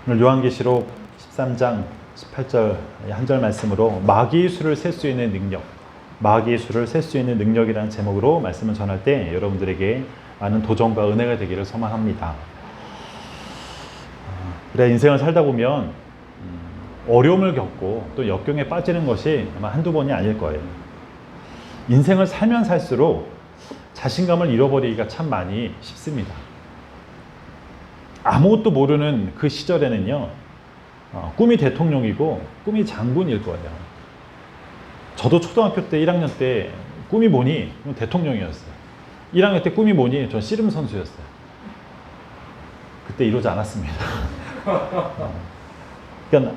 오늘 요한계시록 13장 18절 한 절 말씀으로 마귀의 수를 셀 수 있는 능력, 마귀의 수를 셀 수 있는 능력이라는 제목으로 말씀을 전할 때 여러분들에게 많은 도전과 은혜가 되기를 소망합니다. 그래, 인생을 살다 보면 어려움을 겪고 또 역경에 빠지는 것이 아마 한두 번이 아닐 거예요. 인생을 살면 살수록 자신감을 잃어버리기가 참 많이 쉽습니다. 아무것도 모르는 그 시절에는요, 꿈이 대통령이고 꿈이 장군일 거예요. 저도 초등학교 때 1학년 때 꿈이 뭐니? 대통령이었어요. 1학년 때 꿈이 뭐니? 전 씨름 선수였어요. 그때 이루지 않았습니다. 그러니까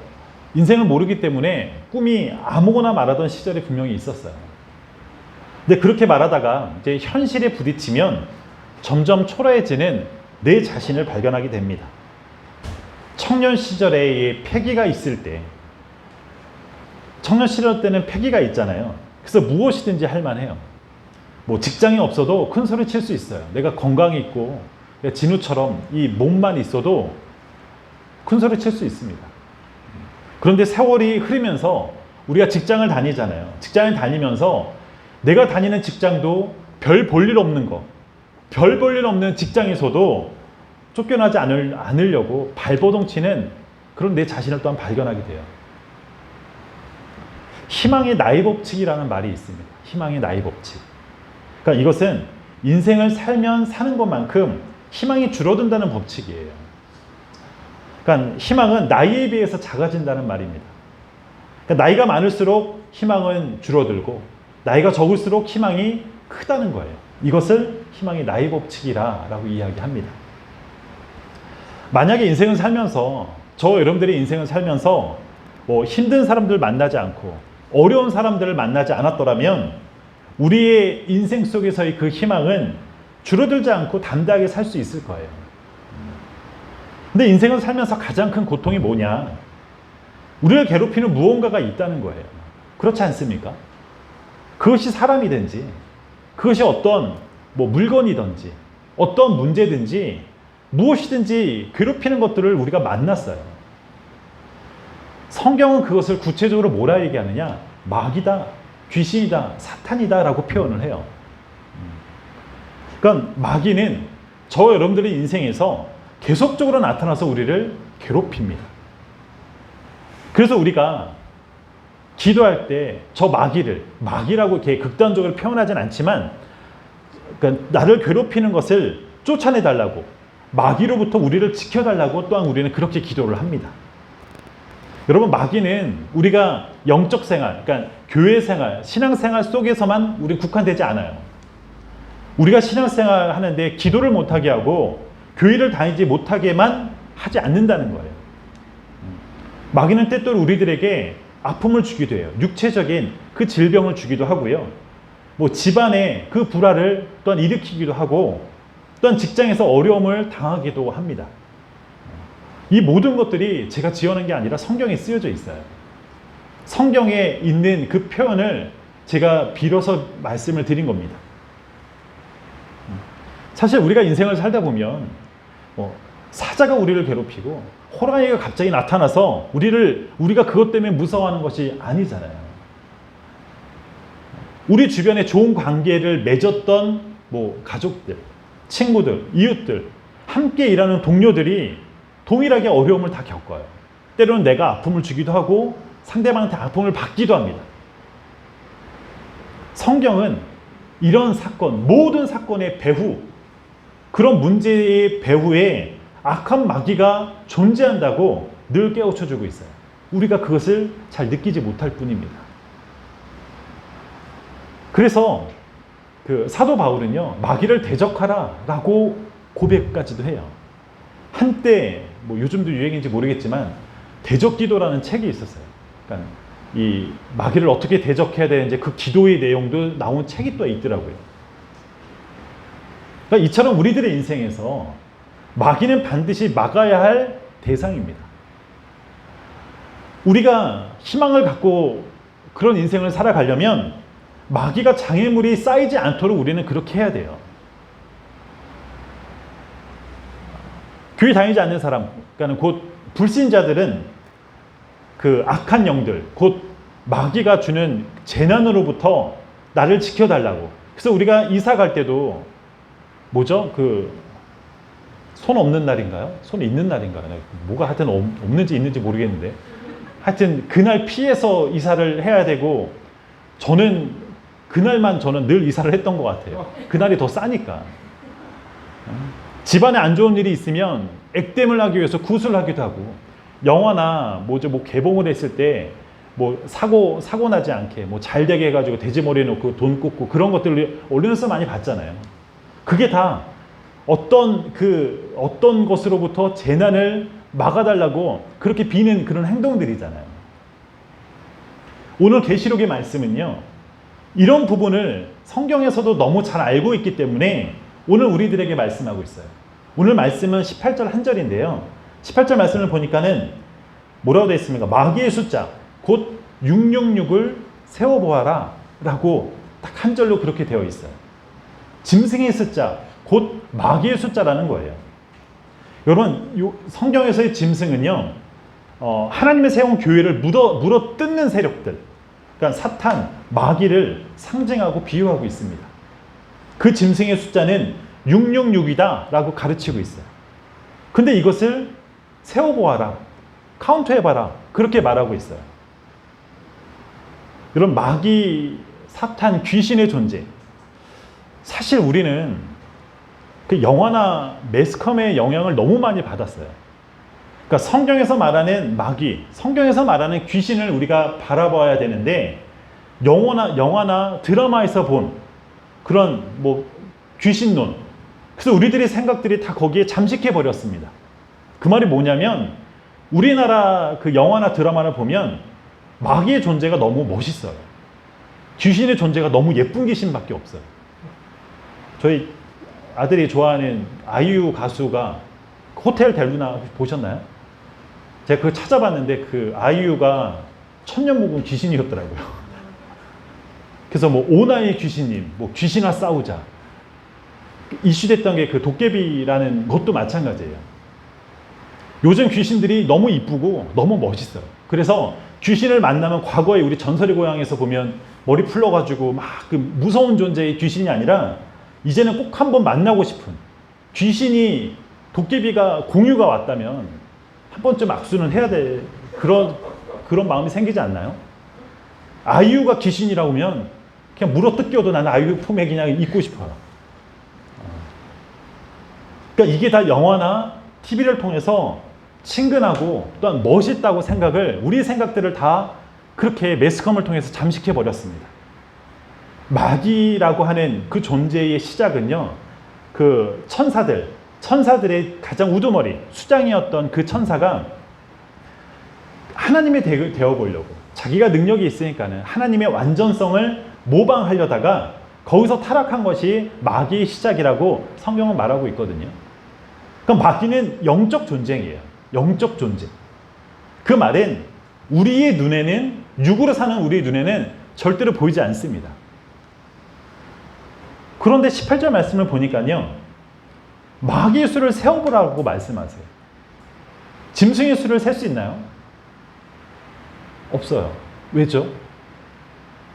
인생을 모르기 때문에 꿈이 아무거나 말하던 시절이 분명히 있었어요. 근데 그렇게 말하다가 이제 현실에 부딪히면 점점 초라해지는 내 자신을 발견하게 됩니다. 청년 시절에 패기가 있을 때, 청년 시절 때는 패기가 있잖아요. 그래서 무엇이든지 할 만해요. 뭐 직장이 없어도 큰 소리 칠 수 있어요. 내가 건강이 있고 진우처럼 이 몸만 있어도 큰 소리 칠 수 있습니다. 그런데 세월이 흐르면서 우리가 직장을 다니잖아요. 직장을 다니면서 내가 다니는 직장도 별 볼 일 없는 거, 별 볼 일 없는 직장에서도 쫓겨나지 않으려고 발버둥치는 그런 내 자신을 또한 발견하게 돼요. 희망의 나이 법칙이라는 말이 있습니다. 희망의 나이 법칙. 그러니까 이것은 인생을 살면 사는 것만큼 희망이 줄어든다는 법칙이에요. 그러니까 희망은 나이에 비해서 작아진다는 말입니다. 그러니까 나이가 많을수록 희망은 줄어들고 나이가 적을수록 희망이 크다는 거예요. 이것을 희망의 나이 법칙이라고 이야기합니다. 만약에 인생을 살면서 여러분들이 인생을 살면서 뭐 힘든 사람들 만나지 않고 어려운 사람들을 만나지 않았더라면 우리의 인생 속에서의 그 희망은 줄어들지 않고 담대하게 살 수 있을 거예요. 근데 인생을 살면서 가장 큰 고통이 뭐냐? 우리를 괴롭히는 무언가가 있다는 거예요. 그렇지 않습니까? 그것이 사람이든지 그것이 어떤 물건이든지 어떤 문제든지 무엇이든지 괴롭히는 것들을 우리가 만났어요. 성경은 그것을 구체적으로 뭐라 얘기하느냐? 마귀다, 귀신이다, 사탄이다 라고 표현을 해요. 그러니까 마귀는 여러분들의 인생에서 계속적으로 나타나서 우리를 괴롭힙니다. 그래서 우리가 기도할 때 저 마귀라고 이렇게 극단적으로 표현하진 않지만, 그러니까 나를 괴롭히는 것을 쫓아내달라고, 마귀로부터 우리를 지켜달라고 또한 우리는 그렇게 기도를 합니다. 여러분, 마귀는 우리가 영적 생활, 그러니까 교회 생활, 신앙 생활 속에서만 우리 국한되지 않아요. 우리가 신앙 생활 하는데 기도를 못하게 하고 교회를 다니지 못하게만 하지 않는다는 거예요. 마귀는 때때로 우리들에게 아픔을 주기도 해요. 육체적인 그 질병을 주기도 하고요. 뭐 집안에 그 불화를 또한 일으키기도 하고, 또한 직장에서 어려움을 당하기도 합니다. 이 모든 것들이 제가 지어낸 게 아니라 성경에 쓰여져 있어요. 성경에 있는 그 표현을 제가 빌어서 말씀을 드린 겁니다. 사실 우리가 인생을 살다 보면 사자가 우리를 괴롭히고 호랑이가 갑자기 나타나서 우리가 그것 때문에 무서워하는 것이 아니잖아요. 우리 주변에 좋은 관계를 맺었던 가족들, 친구들, 이웃들, 함께 일하는 동료들이 동일하게 어려움을 다 겪어요. 때로는 내가 아픔을 주기도 하고 상대방한테 아픔을 받기도 합니다. 성경은 이런 사건, 모든 사건의 배후, 그런 문제의 배후에 악한 마귀가 존재한다고 늘 깨우쳐주고 있어요. 우리가 그것을 잘 느끼지 못할 뿐입니다. 그래서 사도 바울은요, 마귀를 대적하라라고 고백까지도 해요. 한때 요즘도 유행인지 모르겠지만 대적기도라는 책이 있었어요. 그러니까 이 마귀를 어떻게 대적해야 되는지 그 기도의 내용도 나온 책이 또 있더라고요. 그러니까 이처럼 우리들의 인생에서 마귀는 반드시 막아야 할 대상입니다. 우리가 희망을 갖고 그런 인생을 살아가려면 마귀가 장애물이 쌓이지 않도록 우리는 그렇게 해야 돼요. 교회 다니지 않는 사람, 그러니까 곧 불신자들은 그 악한 영들, 곧 마귀가 주는 재난으로부터 나를 지켜달라고. 그래서 우리가 이사 갈 때도 뭐죠? 손 없는 날인가요? 손 있는 날인가요? 뭐가 하여튼 없는지 있는지 모르겠는데 하여튼 그날 피해서 이사를 해야 되고, 저는 그날만 저는 늘 이사를 했던 것 같아요. 그날이 더 싸니까. 집안에 안 좋은 일이 있으면 액땜을 하기 위해서 구슬을 하기도 하고, 영화나 뭐 개봉을 했을 때 뭐 사고 나지 않게 뭐 잘 되게 해가지고 돼지머리에 놓고 돈 꽂고 그런 것들을 올리면서 많이 봤잖아요. 그게 다 어떤 것으로부터 재난을 막아달라고 그렇게 비는 그런 행동들이잖아요. 오늘 계시록의 말씀은요, 이런 부분을 성경에서도 너무 잘 알고 있기 때문에 오늘 우리들에게 말씀하고 있어요. 오늘 말씀은 18절 한 절인데요. 18절 말씀을 보니까는 뭐라고 되어 있습니까? 마귀의 숫자 곧 666을 세워보아라 라고 딱 한 절로 그렇게 되어 있어요. 짐승의 숫자 곧 마귀의 숫자라는 거예요. 여러분, 성경에서의 짐승은요, 하나님의 세운 교회를 물어 뜯는 세력들, 그러니까 사탄, 마귀를 상징하고 비유하고 있습니다. 그 짐승의 숫자는 666이다 라고 가르치고 있어요. 근데 이것을 세워보아라, 카운트해봐라, 그렇게 말하고 있어요. 이런 마귀, 사탄, 귀신의 존재, 사실 우리는 그 영화나 매스컴의 영향을 너무 많이 받았어요. 그러니까 성경에서 말하는 마귀, 성경에서 말하는 귀신을 우리가 바라봐야 되는데, 영화나 드라마에서 본 그런 뭐 귀신론, 그래서 우리들의 생각들이 다 거기에 잠식해 버렸습니다. 그 말이 뭐냐면, 우리나라 그 영화나 드라마를 보면 마귀의 존재가 너무 멋있어요. 귀신의 존재가 너무 예쁜 귀신밖에 없어요. 저희 아들이 좋아하는 아이유 가수가 호텔 델루나 보셨나요? 제가 그거 찾아봤는데 그 아이유가 천년묵은 귀신이었더라고요. 그래서 뭐 오나의 귀신님, 뭐 귀신아 싸우자, 이슈됐던 게 그 도깨비라는 것도 마찬가지예요. 요즘 귀신들이 너무 이쁘고 너무 멋있어요. 그래서 귀신을 만나면, 과거에 우리 전설의 고향에서 보면 머리 풀러가지고 막 그 무서운 존재의 귀신이 아니라, 이제는 꼭 한번 만나고 싶은, 귀신이, 도깨비가, 공유가 왔다면 한 번쯤 악수는 해야 될 그런 마음이 생기지 않나요? 아이유가 귀신이라고 하면 그냥 물어 뜯겨도 나는 아이유 품에 그냥 있고 싶어요. 그러니까 이게 다 영화나 TV를 통해서 친근하고 또한 멋있다고 생각을, 우리의 생각들을 다 그렇게 매스컴을 통해서 잠식해 버렸습니다. 마귀라고 하는 그 존재의 시작은요, 그 천사들의 가장 우두머리, 수장이었던 그 천사가 하나님이 되어 보려고, 자기가 능력이 있으니까는 하나님의 완전성을 모방하려다가 거기서 타락한 것이 마귀의 시작이라고 성경은 말하고 있거든요. 그러니까 마귀는 영적 존재예요. 영적 존재. 그 말은 우리의 눈에는, 육으로 사는 우리의 눈에는 절대로 보이지 않습니다. 그런데 18절 말씀을 보니까요, 마귀의 수를 세어보라고 말씀하세요. 짐승의 수를 셀 수 있나요? 없어요. 왜죠?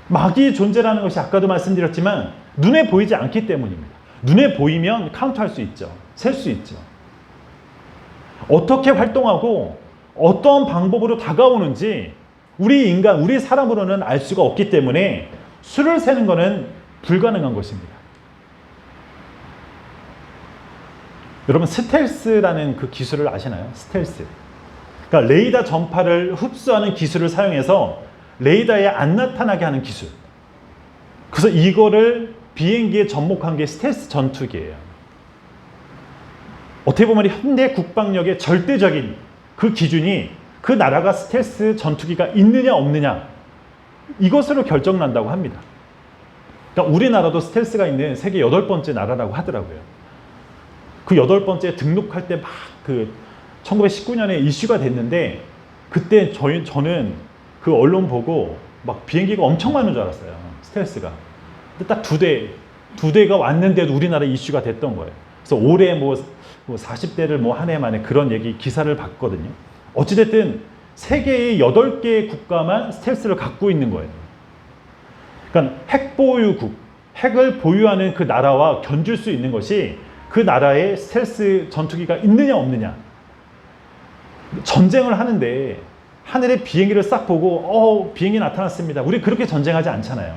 마귀의 존재라는 것이 아까도 말씀드렸지만 눈에 보이지 않기 때문입니다. 눈에 보이면 카운트할 수 있죠. 셀 수 있죠. 어떻게 활동하고 어떤 방법으로 다가오는지 우리 사람으로는 알 수가 없기 때문에 수를 세는 것은 불가능한 것입니다. 여러분, 스텔스라는 그 기술을 아시나요? 스텔스. 그러니까 레이더 전파를 흡수하는 기술을 사용해서 레이더에 안 나타나게 하는 기술. 그래서 이거를 비행기에 접목한 게 스텔스 전투기예요. 어떻게 보면 현대 국방력의 절대적인 그 기준이, 그 나라가 스텔스 전투기가 있느냐 없느냐, 이것으로 결정난다고 합니다. 그러니까 우리나라도 스텔스가 있는 세계 8번째 나라라고 하더라고요. 그 8번째 등록할 때 막 1919년에 이슈가 됐는데, 그때 저는 그 언론 보고 막 비행기가 엄청 많은 줄 알았어요. 스텔스가. 근데 딱 두 대가 왔는데도 우리나라 이슈가 됐던 거예요. 그래서 올해 뭐 40대를 한 해 만에 그런 기사를 봤거든요. 어찌됐든 세계의 8개의 국가만 스텔스를 갖고 있는 거예요. 그러니까 핵 보유국, 핵을 보유하는 그 나라와 견줄 수 있는 것이 그 나라에 스텔스 전투기가 있느냐 없느냐. 전쟁을 하는데 하늘에 비행기를 싹 보고 비행기 나타났습니다. 우리 그렇게 전쟁하지 않잖아요.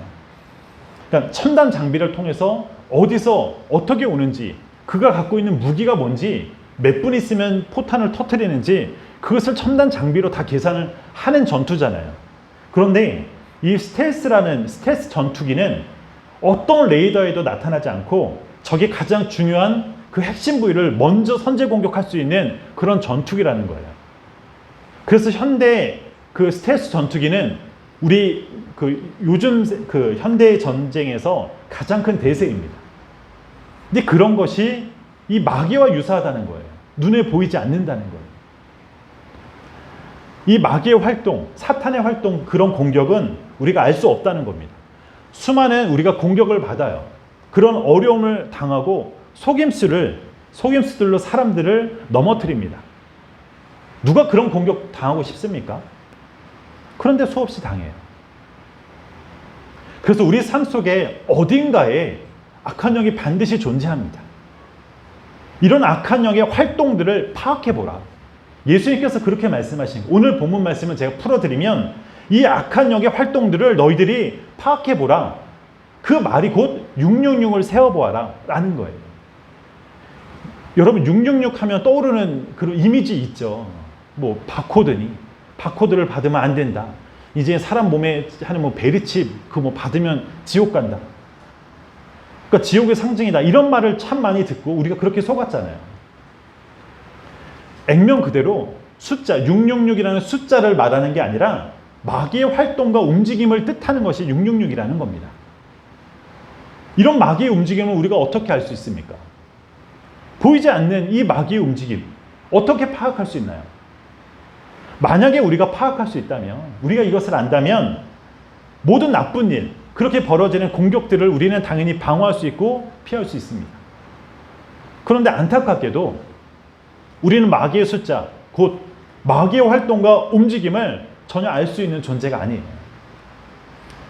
그러니까 첨단 장비를 통해서 어디서 어떻게 오는지, 그가 갖고 있는 무기가 뭔지, 몇 분 있으면 포탄을 터뜨리는지 그것을 첨단 장비로 다 계산을 하는 전투잖아요. 그런데 이 스텔스 전투기는 어떤 레이더에도 나타나지 않고 적이 가장 중요한 그 핵심 부위를 먼저 선제 공격할 수 있는 그런 전투기라는 거예요. 그래서 현대 그 스텔스 전투기는 우리 그 요즘 그 현대 전쟁에서 가장 큰 대세입니다. 근데 그런 것이 이 마귀와 유사하다는 거예요. 눈에 보이지 않는다는 거예요. 이 마귀의 활동, 사탄의 활동, 그런 공격은 우리가 알 수 없다는 겁니다. 수많은 우리가 공격을 받아요. 그런 어려움을 당하고 속임수들로 사람들을 넘어뜨립니다. 누가 그런 공격 당하고 싶습니까? 그런데 수없이 당해요. 그래서 우리 삶 속에 어딘가에 악한 영이 반드시 존재합니다. 이런 악한 영의 활동들을 파악해보라. 예수님께서 그렇게 말씀하신 거예요. 오늘 본문 말씀을 제가 풀어드리면 이 악한 영의 활동들을 너희들이 파악해보라. 그 말이 곧 666을 세워보아라 라는 거예요. 여러분 666 하면 떠오르는 그런 이미지 있죠. 뭐 바코드를 받으면 안 된다. 이제 사람 몸에 하는 뭐 베리칩 그거 뭐 받으면 지옥 간다. 그러니까 지옥의 상징이다. 이런 말을 참 많이 듣고 우리가 그렇게 속았잖아요. 액면 그대로 숫자 666이라는 숫자를 말하는 게 아니라 마귀의 활동과 움직임을 뜻하는 것이 666이라는 겁니다. 이런 마귀의 움직임을 우리가 어떻게 알 수 있습니까? 보이지 않는 이 마귀의 움직임 어떻게 파악할 수 있나요? 만약에 우리가 파악할 수 있다면, 우리가 이것을 안다면 모든 나쁜 일, 그렇게 벌어지는 공격들을 우리는 당연히 방어할 수 있고 피할 수 있습니다. 그런데 안타깝게도 우리는 마귀의 숫자, 곧 마귀의 활동과 움직임을 전혀 알 수 있는 존재가 아니에요.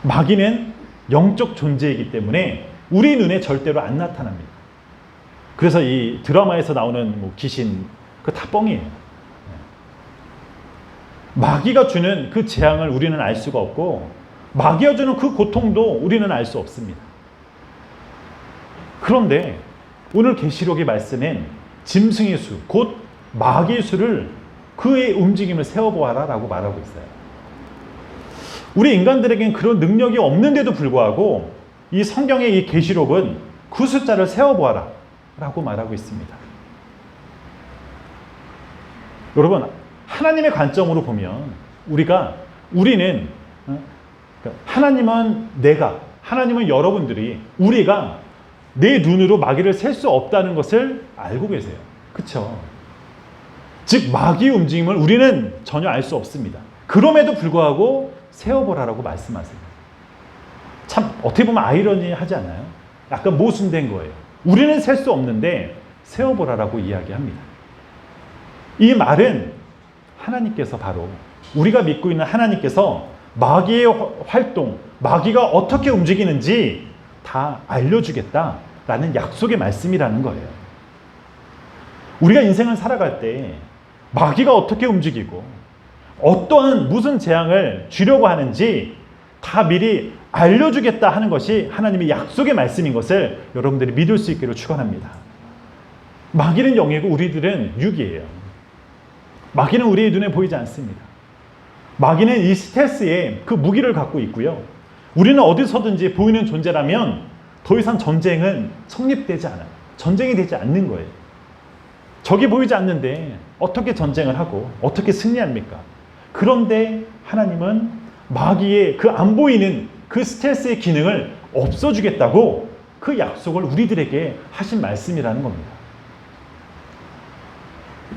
마귀는 영적 존재이기 때문에 우리 눈에 절대로 안 나타납니다. 그래서 이 드라마에서 나오는 뭐 귀신, 그거 다 뻥이에요. 마귀가 주는 그 재앙을 우리는 알 수가 없고 마귀가 주는 그 고통도 우리는 알 수 없습니다. 그런데 오늘 계시록의 말씀엔 짐승의 수, 곧 마귀의 수를 그의 움직임을 세워보아라 라고 말하고 있어요. 우리 인간들에겐 그런 능력이 없는데도 불구하고 이 성경의 이 계시록은 그 숫자를 세워보아라 라고 말하고 있습니다. 여러분, 하나님의 관점으로 보면 우리는 하나님은 하나님은 여러분들이, 우리가 내 눈으로 마귀를 셀 수 없다는 것을 알고 계세요. 그렇죠? 즉 마귀의 움직임을 우리는 전혀 알 수 없습니다. 그럼에도 불구하고 세워보라라고 말씀하세요. 참 어떻게 보면 아이러니하지 않나요? 약간 모순된 거예요. 우리는 셀 수 없는데 세워보라라고 이야기합니다. 이 말은 하나님께서, 바로 우리가 믿고 있는 하나님께서 마귀의 활동, 마귀가 어떻게 움직이는지 다 알려주겠다라는 약속의 말씀이라는 거예요. 우리가 인생을 살아갈 때 마귀가 어떻게 움직이고 어떠한 무슨 재앙을 주려고 하는지 다 미리 알려주겠다 하는 것이 하나님의 약속의 말씀인 것을 여러분들이 믿을 수 있기를 축원합니다. 마귀는 영이고 우리들은 육이에요. 마귀는 우리의 눈에 보이지 않습니다. 마귀는 이 스텔스에 그 무기를 갖고 있고요. 우리는 어디서든지 보이는 존재라면 더 이상 전쟁은 성립되지 않아요. 전쟁이 되지 않는 거예요. 적이 보이지 않는데 어떻게 전쟁을 하고 어떻게 승리합니까? 그런데 하나님은 마귀의 그 안 보이는 그 스텔스의 기능을 없어주겠다고 그 약속을 우리들에게 하신 말씀이라는 겁니다.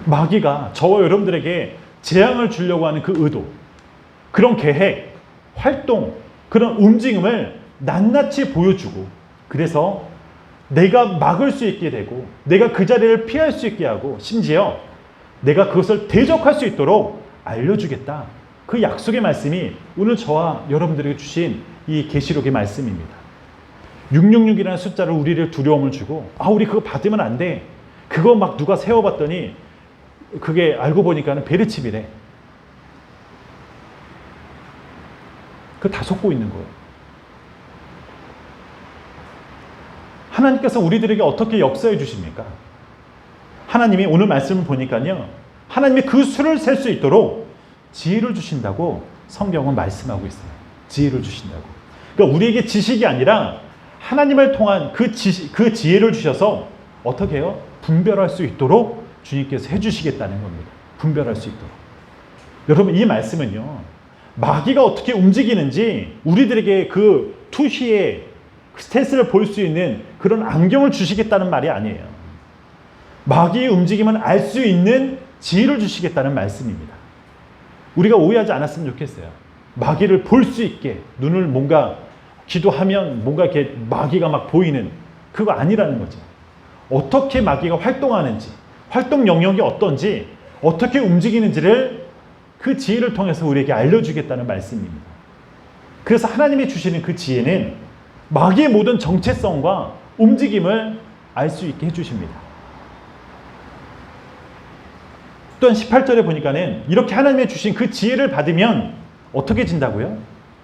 마귀가 저와 여러분들에게 재앙을 주려고 하는 그 의도, 그런 계획, 활동, 그런 움직임을 낱낱이 보여주고, 그래서 내가 막을 수 있게 되고 내가 그 자리를 피할 수 있게 하고, 심지어 내가 그것을 대적할 수 있도록 알려주겠다. 그 약속의 말씀이 오늘 저와 여러분들에게 주신 이 계시록의 말씀입니다. 666이라는 숫자를 우리를 두려움을 주고 우리 그거 받으면 안 돼. 그거 막 누가 세워봤더니 그게 알고 보니까는 베르칩이래. 그거 다 속고 있는 거예요. 하나님께서 우리들에게 어떻게 역사해 주십니까? 하나님이 오늘 말씀을 보니까요, 하나님이 그 수를 셀 수 있도록 지혜를 주신다고 성경은 말씀하고 있어요. 지혜를 주신다고. 그러니까 우리에게 지식이 아니라 하나님을 통한 그 지혜를 주셔서 어떻게 해요? 분별할 수 있도록 주님께서 해주시겠다는 겁니다. 분별할 수 있도록. 여러분, 이 말씀은요, 마귀가 어떻게 움직이는지 우리들에게 그 투시의 스탯을 볼 수 있는 그런 안경을 주시겠다는 말이 아니에요. 마귀의 움직임을 알 수 있는 지혜를 주시겠다는 말씀입니다. 우리가 오해하지 않았으면 좋겠어요. 마귀를 볼 수 있게 눈을 뭔가 기도하면 뭔가 이렇게 마귀가 막 보이는 그거 아니라는 거죠. 어떻게 마귀가 활동하는지, 활동 영역이 어떤지, 어떻게 움직이는지를 그 지혜를 통해서 우리에게 알려주겠다는 말씀입니다. 그래서 하나님이 주시는 그 지혜는 마귀의 모든 정체성과 움직임을 알 수 있게 해주십니다. 또한 18절에 보니까는 이렇게 하나님이 주신 그 지혜를 받으면 어떻게 진다고요?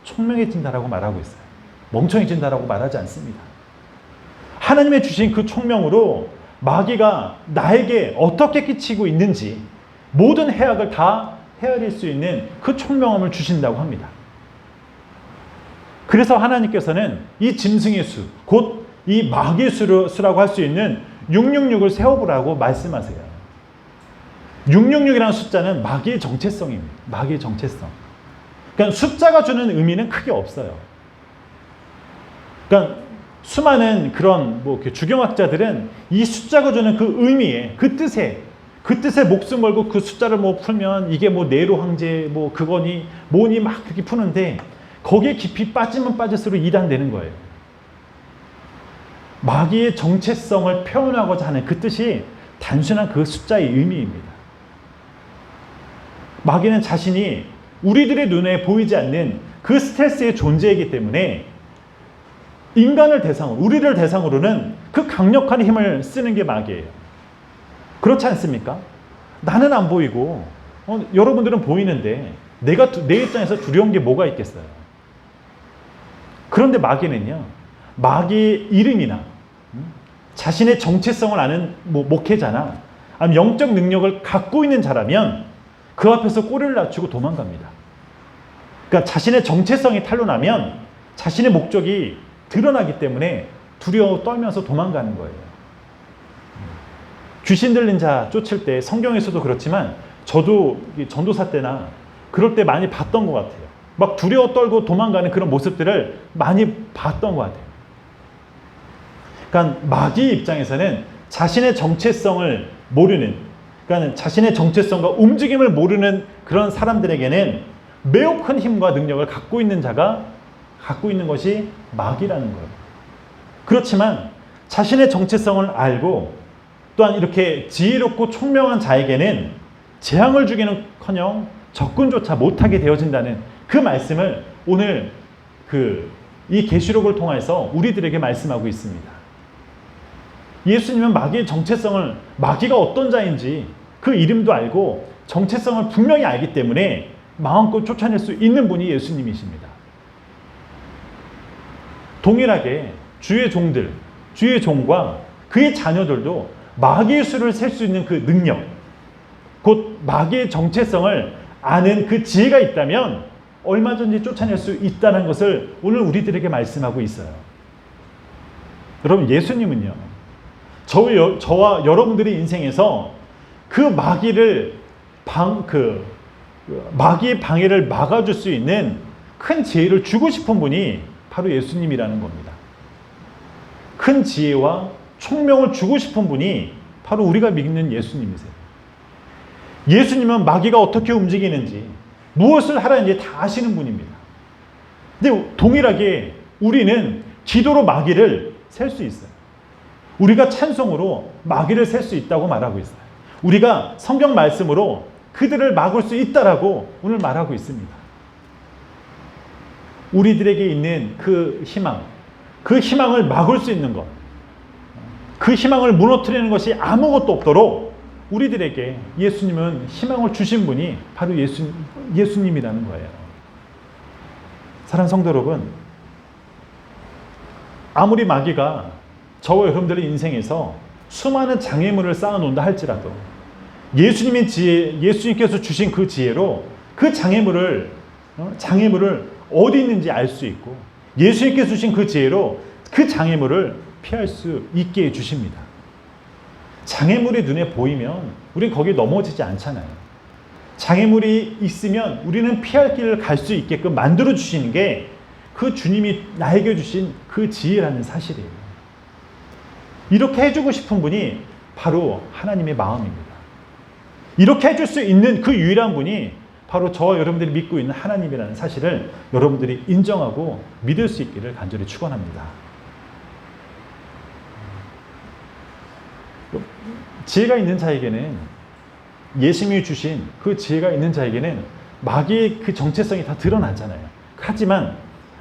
총명해진다라고 말하고 있어요. 멍청해진다라고 말하지 않습니다. 하나님의 주신 그 총명으로 마귀가 나에게 어떻게 끼치고 있는지 모든 해악을 다 헤아릴 수 있는 그 총명함을 주신다고 합니다. 그래서 하나님께서는 이 짐승의 수, 곧 이 마귀의 수라고 할 수 있는 666을 세워보라고 말씀하세요. 666이라는 숫자는 마귀의 정체성입니다. 마귀의 정체성. 그러니까 숫자가 주는 의미는 크게 없어요. 그러니까 수많은 그런 주경학자들은 이 숫자가 주는 그 의미에, 그 뜻에 목숨 걸고 그 숫자를 풀면 이게 네로 황제 그거니 뭐니 막 그렇게 푸는데 거기에 깊이 빠지면 빠질수록 이단되는 거예요. 마귀의 정체성을 표현하고자 하는 그 뜻이 단순한 그 숫자의 의미입니다. 마귀는 자신이 우리들의 눈에 보이지 않는 그 스텔스의 존재이기 때문에 인간을 대상으로, 우리를 대상으로는 그 강력한 힘을 쓰는 게 마귀예요. 그렇지 않습니까? 나는 안 보이고 여러분들은 보이는데 내 입장에서 두려운 게 뭐가 있겠어요? 그런데 마귀는요, 마귀의 이름이나 자신의 정체성을 아는 목회자나 아니면 영적 능력을 갖고 있는 자라면 그 앞에서 꼬리를 낮추고 도망갑니다. 그러니까 자신의 정체성이 탄로나면 자신의 목적이 드러나기 때문에 두려워 떨면서 도망가는 거예요. 귀신 들린 자 쫓을 때 성경에서도 그렇지만 저도 전도사 때나 그럴 때 많이 봤던 것 같아요. 막 두려워 떨고 도망가는 그런 모습들을 많이 봤던 것 같아요. 그러니까 마귀 입장에서는 자신의 정체성을 모르는, 그러니까 자신의 정체성과 움직임을 모르는 그런 사람들에게는 매우 큰 힘과 능력을 갖고 있는 자가 갖고 있는 것이 마귀라는 거예요. 그렇지만 자신의 정체성을 알고 또한 이렇게 지혜롭고 총명한 자에게는 재앙을 주기는커녕 접근조차 못하게 되어진다는 그 말씀을 오늘 이 계시록을 통해서 우리들에게 말씀하고 있습니다. 예수님은 마귀의 정체성을, 마귀가 어떤 자인지 그 이름도 알고 정체성을 분명히 알기 때문에 마음껏 쫓아낼 수 있는 분이 예수님이십니다. 동일하게 주의 종들, 주의 종과 그의 자녀들도 마귀의 수를 셀 수 있는 그 능력, 곧 마귀의 정체성을 아는 그 지혜가 있다면 얼마든지 쫓아낼 수 있다는 것을 오늘 우리들에게 말씀하고 있어요. 여러분, 예수님은요, 저와 여러분들의 인생에서 그 마귀의 방해를 막아줄 수 있는 큰 지혜를 주고 싶은 분이 바로 예수님이라는 겁니다. 큰 지혜와 총명을 주고 싶은 분이 바로 우리가 믿는 예수님이세요. 예수님은 마귀가 어떻게 움직이는지, 무엇을 하라는지 다 아시는 분입니다. 근데 동일하게 우리는 기도로 마귀를 셀 수 있어요. 우리가 찬송으로 마귀를 셀 수 있다고 말하고 있어요. 우리가 성경 말씀으로 그들을 막을 수 있다라고 오늘 말하고 있습니다. 우리들에게 있는 그 희망, 그 희망을 막을 수 있는 것, 그 희망을 무너뜨리는 것이 아무것도 없도록 우리들에게 예수님은 희망을 주신 분이 바로 예수님이라는 거예요. 사랑하는 성도 여러분, 아무리 마귀가 저와 여러분들의 인생에서 수많은 장애물을 쌓아놓는다 할지라도 예수님의 지혜, 예수님께서 주신 그 지혜로 그 장애물을 어디 있는지 알 수 있고 예수님께서 주신 그 지혜로 그 장애물을 피할 수 있게 해주십니다. 장애물이 눈에 보이면 우리는 거기에 넘어지지 않잖아요. 장애물이 있으면 우리는 피할 길을 갈 수 있게끔 만들어 주시는 게 그 주님이 나에게 주신 그 지혜라는 사실이에요. 이렇게 해주고 싶은 분이 바로 하나님의 마음입니다. 이렇게 해줄 수 있는 그 유일한 분이 바로 저와 여러분들이 믿고 있는 하나님이라는 사실을 여러분들이 인정하고 믿을 수 있기를 간절히 축원합니다. 지혜가 있는 자에게는, 예수님이 주신 그 지혜가 있는 자에게는 마귀의 그 정체성이 다 드러나잖아요. 하지만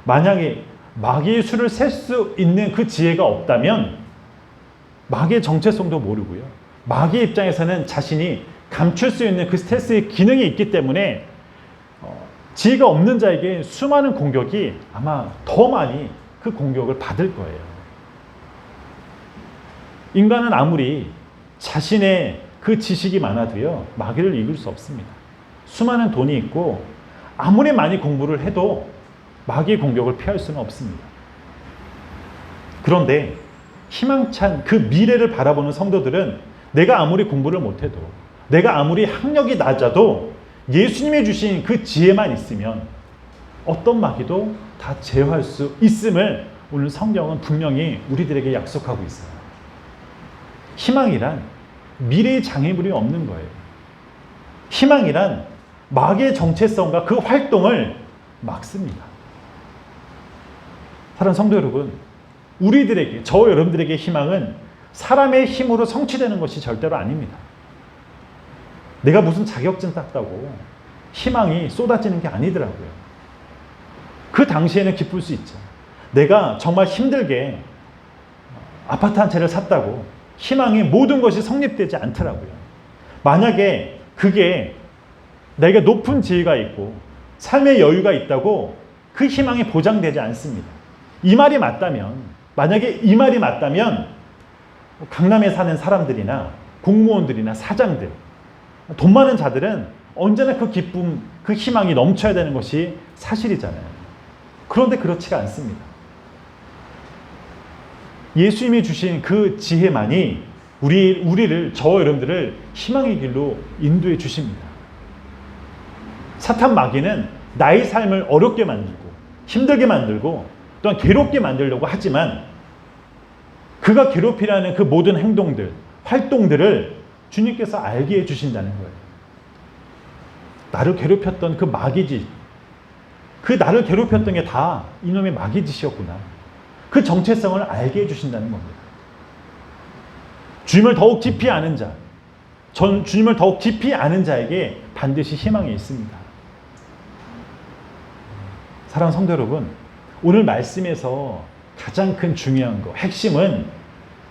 만약에 마귀의 수를 셀 수 있는 그 지혜가 없다면 마귀의 정체성도 모르고요. 마귀의 입장에서는 자신이 감출 수 있는 그 스텔스의 기능이 있기 때문에 지혜가 없는 자에게 수많은 공격이 아마 더 많이 그 공격을 받을 거예요. 인간은 아무리 자신의 그 지식이 많아도요, 마귀를 이길 수 없습니다. 수많은 돈이 있고 아무리 많이 공부를 해도 마귀의 공격을 피할 수는 없습니다. 그런데 희망찬 그 미래를 바라보는 성도들은 내가 아무리 공부를 못해도, 내가 아무리 학력이 낮아도 예수님이 주신 그 지혜만 있으면 어떤 마귀도 다 제어할 수 있음을 오늘 성경은 분명히 우리들에게 약속하고 있어요. 희망이란 미래의 장애물이 없는 거예요. 희망이란 마귀의 정체성과 그 활동을 막습니다. 사랑하는 성도 여러분, 우리들에게, 저와 여러분들에게 희망은 사람의 힘으로 성취되는 것이 절대로 아닙니다. 내가 무슨 자격증 땄다고 희망이 쏟아지는 게 아니더라고요. 그 당시에는 기쁠 수 있죠. 내가 정말 힘들게 아파트 한 채를 샀다고 희망의 모든 것이 성립되지 않더라고요. 만약에 그게 내가 높은 지위가 있고 삶의 여유가 있다고 그 희망이 보장되지 않습니다. 이 말이 맞다면, 만약에 이 말이 맞다면 강남에 사는 사람들이나 공무원들이나 사장들, 돈 많은 자들은 언제나 그 기쁨, 그 희망이 넘쳐야 되는 것이 사실이잖아요. 그런데 그렇지가 않습니다. 예수님이 주신 그 지혜만이 우리를, 저와 여러분들을 희망의 길로 인도해 주십니다. 사탄 마귀는 나의 삶을 어렵게 만들고 힘들게 만들고 또한 괴롭게 만들려고 하지만 그가 괴롭히라는 그 모든 행동들, 활동들을 주님께서 알게 해주신다는 거예요. 나를 괴롭혔던 그 마귀짓, 그 나를 괴롭혔던 게 다 이놈의 마귀짓이었구나. 그 정체성을 알게 해주신다는 겁니다. 주님을 더욱 깊이 아는 자, 주님을 더욱 깊이 아는 자에게 반드시 희망이 있습니다. 사랑하는 성도 여러분, 오늘 말씀에서 가장 큰 중요한 거, 핵심은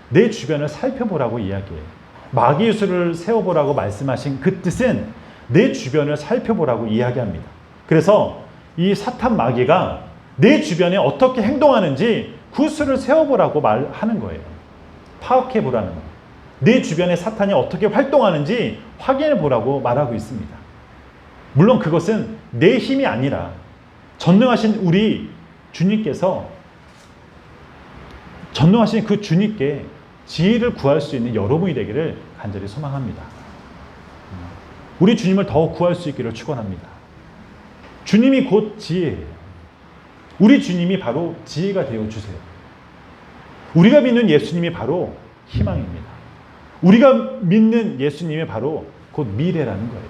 내 주변을 살펴보라고 이야기해요. 마귀의 수를 세워보라고 말씀하신 그 뜻은 내 주변을 살펴보라고 이야기합니다. 그래서 이 사탄 마귀가 내 주변에 어떻게 행동하는지 그 수를 세워보라고 말하는 거예요. 파악해보라는 거예요. 내 주변에 사탄이 어떻게 활동하는지 확인해보라고 말하고 있습니다. 물론 그것은 내 힘이 아니라 전능하신 우리 주님께서, 전능하신 그 주님께 지혜를 구할 수 있는 여러분이 되기를 간절히 소망합니다. 우리 주님을 더욱 구할 수 있기를 축원합니다. 주님이 곧 지혜예요. 우리 주님이 바로 지혜가 되어주세요. 우리가 믿는 예수님이 바로 희망입니다. 우리가 믿는 예수님이 바로 곧 미래라는 거예요.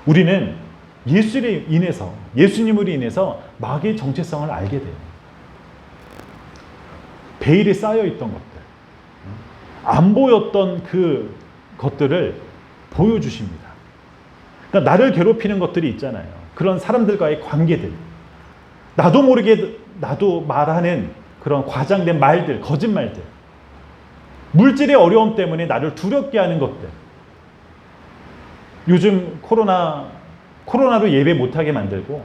우리는 예수님으로 인해서 마귀의 정체성을 알게 돼요. 베일이 쌓여있던 것들, 안 보였던 그 것들을 보여주십니다. 그러니까 나를 괴롭히는 것들이 있잖아요. 그런 사람들과의 관계들. 나도 모르게 나도 말하는 그런 과장된 말들, 거짓말들. 물질의 어려움 때문에 나를 두렵게 하는 것들. 요즘 코로나로 예배 못하게 만들고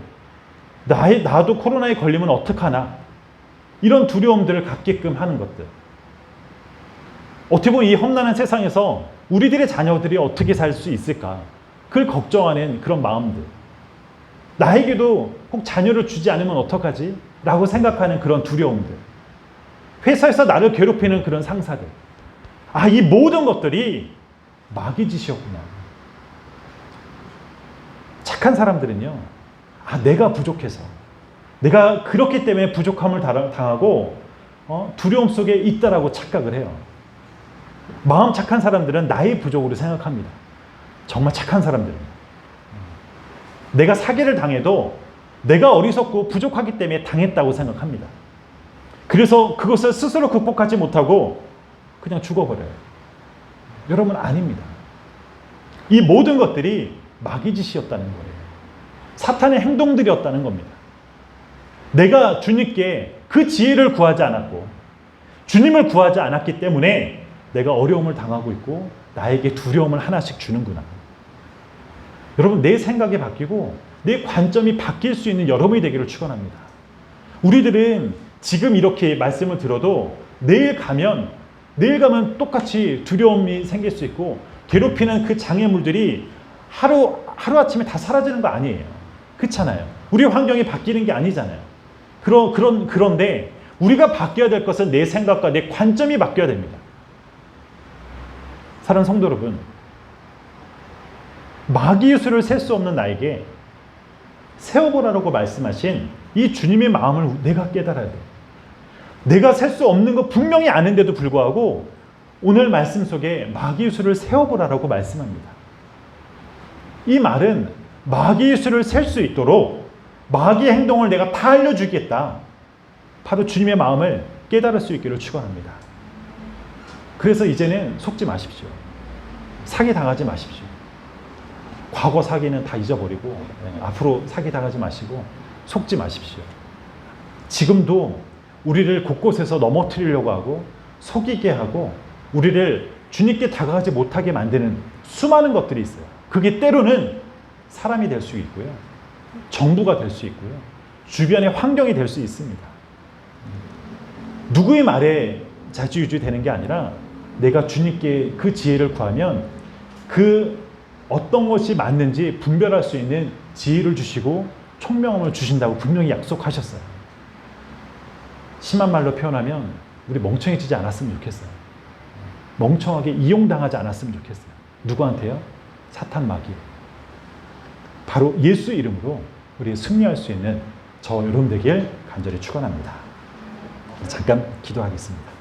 나도 코로나에 걸리면 어떡하나. 이런 두려움들을 갖게끔 하는 것들. 어떻게 보면 이 험난한 세상에서 우리들의 자녀들이 어떻게 살 수 있을까? 그걸 걱정하는 그런 마음들. 나에게도 꼭 자녀를 주지 않으면 어떡하지? 라고 생각하는 그런 두려움들. 회사에서 나를 괴롭히는 그런 상사들. 아, 이 모든 것들이 마귀 짓이었구나. 착한 사람들은요, 아, 내가 부족해서, 내가 그렇기 때문에 부족함을 당하고 두려움 속에 있다라고 착각을 해요. 마음 착한 사람들은 나의 부족으로 생각합니다. 정말 착한 사람들은. 내가 사기를 당해도 내가 어리석고 부족하기 때문에 당했다고 생각합니다. 그래서 그것을 스스로 극복하지 못하고 그냥 죽어버려요. 여러분, 아닙니다. 이 모든 것들이 마귀짓이었다는 거예요. 사탄의 행동들이었다는 겁니다. 내가 주님께 그 지혜를 구하지 않았고 주님을 구하지 않았기 때문에 내가 어려움을 당하고 있고 나에게 두려움을 하나씩 주는구나. 여러분, 내 생각이 바뀌고 내 관점이 바뀔 수 있는 여러분이 되기를 축원합니다. 우리들은 지금 이렇게 말씀을 들어도 내일 가면 똑같이 두려움이 생길 수 있고 괴롭히는 그 장애물들이 하루아침에 다 사라지는 거 아니에요. 그렇잖아요. 우리 환경이 바뀌는 게 아니잖아요. 그런데 우리가 바뀌어야 될 것은 내 생각과 내 관점이 바뀌어야 됩니다. 사랑하는 성도 여러분, 마귀의 수를 셀 수 없는 나에게 세어보라고 말씀하신 이 주님의 마음을 내가 깨달아야 돼요. 내가 셀 수 없는 거 분명히 아는데도 불구하고 오늘 말씀 속에 마귀의 수를 세어보라고 말씀합니다. 이 말은 마귀의 수를 셀 수 있도록 마귀의 행동을 내가 다 알려주겠다. 바로 주님의 마음을 깨달을 수 있기를 축원합니다. 그래서 이제는 속지 마십시오. 사기 당하지 마십시오. 과거 사기는 다 잊어버리고 앞으로 사기 당하지 마시고 속지 마십시오. 지금도 우리를 곳곳에서 넘어뜨리려고 하고 속이게 하고 우리를 주님께 다가가지 못하게 만드는 수많은 것들이 있어요. 그게 때로는 사람이 될 수 있고요. 정부가 될 수 있고요. 주변의 환경이 될 수 있습니다. 누구의 말에 자지우지 되는 게 아니라 내가 주님께 그 지혜를 구하면 그 어떤 것이 맞는지 분별할 수 있는 지혜를 주시고 총명함을 주신다고 분명히 약속하셨어요. 심한 말로 표현하면 우리 멍청해지지 않았으면 좋겠어요. 멍청하게 이용당하지 않았으면 좋겠어요. 누구한테요? 사탄 마귀. 바로 예수 이름으로 우리 승리할 수 있는 저 여러분 되길 간절히 축원합니다. 잠깐 기도하겠습니다.